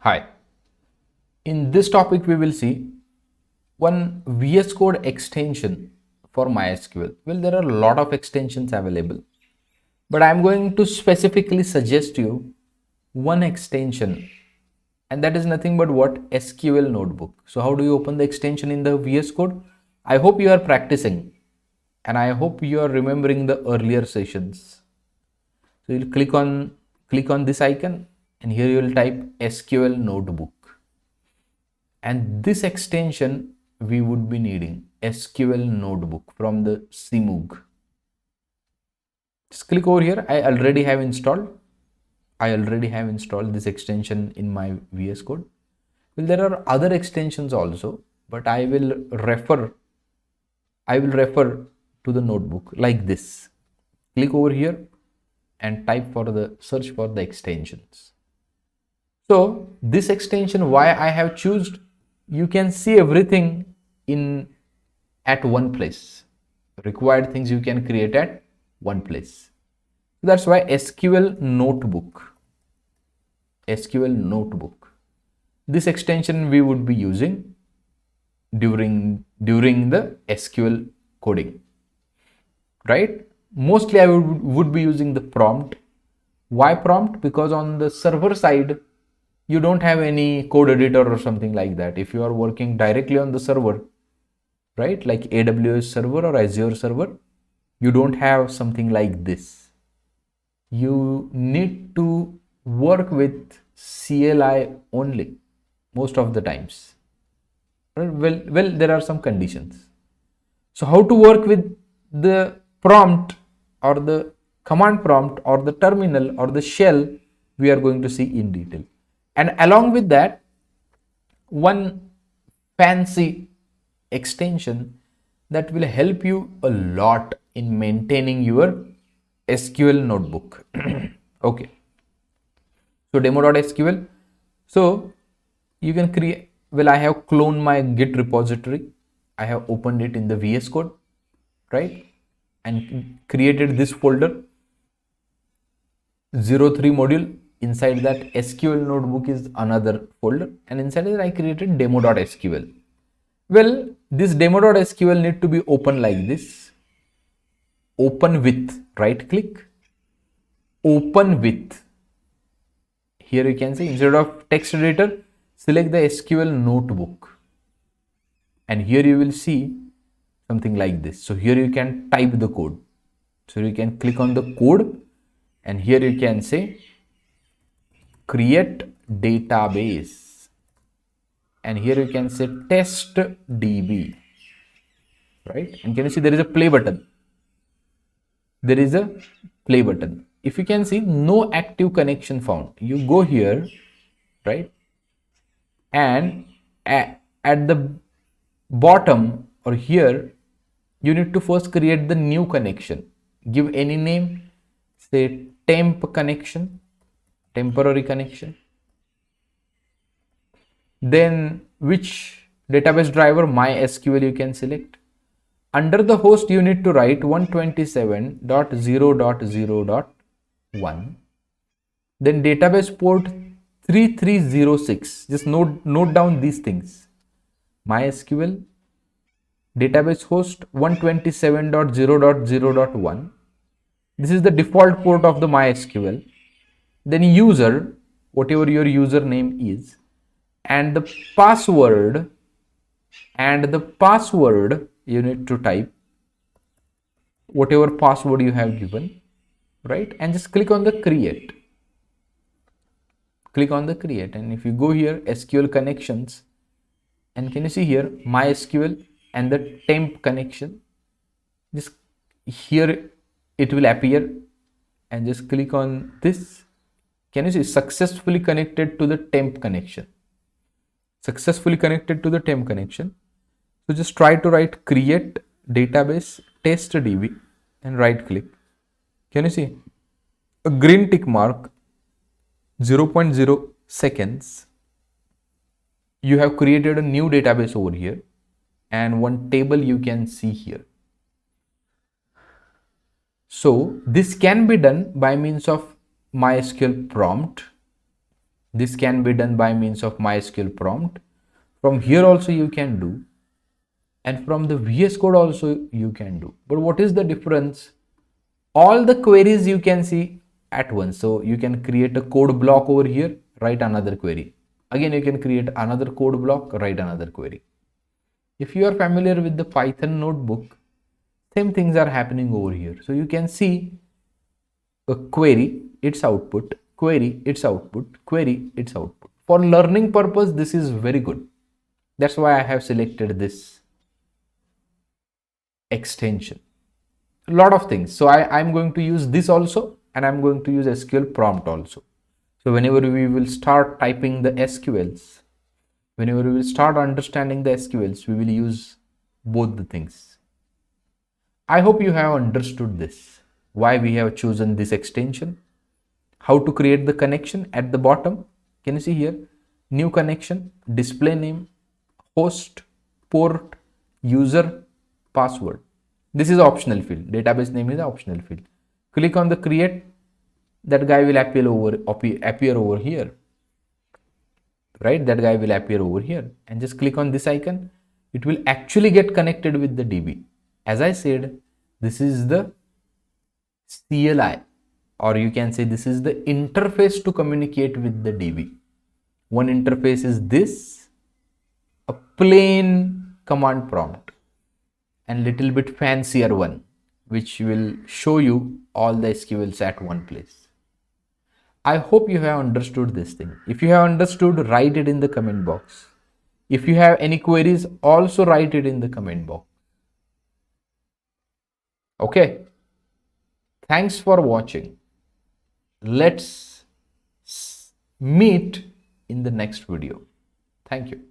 Hi, in this topic we will see one VS Code extension for MySQL. Well, there are a lot of extensions available, but I'm going to specifically suggest you one extension, and that is nothing but what? SQL Notebook. So how do you open the extension in the VS Code? I hope you are practicing and I hope you are remembering the earlier sessions. So you'll click on this icon and here you will type SQL Notebook. And this extension we would be needing SQL Notebook from the CMOOG. Just click over here. I already have installed this extension in my VS Code. Well, there are other extensions also, but I will refer to the notebook like this. Click over here and type for the search for the extensions. So this extension, why I have chosen, you can see everything at one place. Required things you can create at one place. That's why SQL Notebook. This extension we would be using during the SQL coding, right? Mostly I would be using the prompt. Why prompt? Because on the server side, you don't have any code editor or something like that. If you are working directly on the server, right, like AWS server or Azure server, you don't have something like this. You need to work with CLI only most of the times. Well, there are some conditions. So how to work with the prompt or the command prompt or the terminal or the shell, we are going to see in detail. And along with that, one fancy extension that will help you a lot in maintaining your SQL notebook. Okay. So demo.sql. So you can create, well, I have cloned my Git repository. I have opened it in the VS Code, right? And created this folder 03 module. Inside that SQL notebook is another folder, and inside that I created demo.sql. Well, this demo.sql need to be open like this. Open with, right click, open with. Here you can see, instead of text editor, select the SQL notebook. And here you will see something like this. So here you can type the code. So you can click on the code and here you can say create database. And here you can say test DB, right? And can you see there is a play button? There is a play button. If you can see, no active connection found. You go here, right? And at the bottom or here, you need to first create the new connection. Give any name, say temp connection, temporary connection. Then which database driver? MySQL you can select. Under the host, you need to write 127.0.0.1. Then database port 3306. Just note down these things. MySQL database host 127.0.0.1. This is the default port of the MySQL. Then user, whatever your username is, and the password you need to type whatever password you have given, right? And just click on the create. And if you go here, SQL connections, and can you see here MySQL and the temp connection, just here it will appear, and just click on this. Can you see successfully connected to the temp connection? So just try to write create database test DB and right click. Can you see a green tick mark, 0.0 seconds? You have created a new database over here and one table you can see here. So this can be done by means of MySQL prompt, This can be done by means of MySQL prompt. From here also you can do, and from the VS Code also you can do. But what is the difference? All the queries you can see at once. So you can create a code block over here, write another query. Again, you can create another code block, write another query. If you are familiar with the Python notebook, same things are happening over here. So you can see a query, its output, query, its output, query, its output. For learning purpose, this is very good. That's why I have selected this extension. A lot of things. So I'm going to use this also, and I'm going to use SQL prompt also. So whenever we will start typing the SQLs, whenever we will start understanding the SQLs, we will use both the things. I hope you have understood this, why we have chosen this extension, how to create the connection at the bottom. Can you see here? New connection, display name, host, port, user, password. This is optional field. Database name is the optional field. Click on the create. That guy will appear over here. Right? That guy will appear over here. And just click on this icon. It will actually get connected with the DB. As I said, this is the CLI, or you can say this is the interface to communicate with the DB. One interface is this, a plain command prompt, and little bit fancier one, which will show you all the SQLs at one place. I hope you have understood this thing. If you have understood, write it in the comment box. If you have any queries, also write it in the comment box. Okay. Thanks for watching. Let's meet in the next video. Thank you.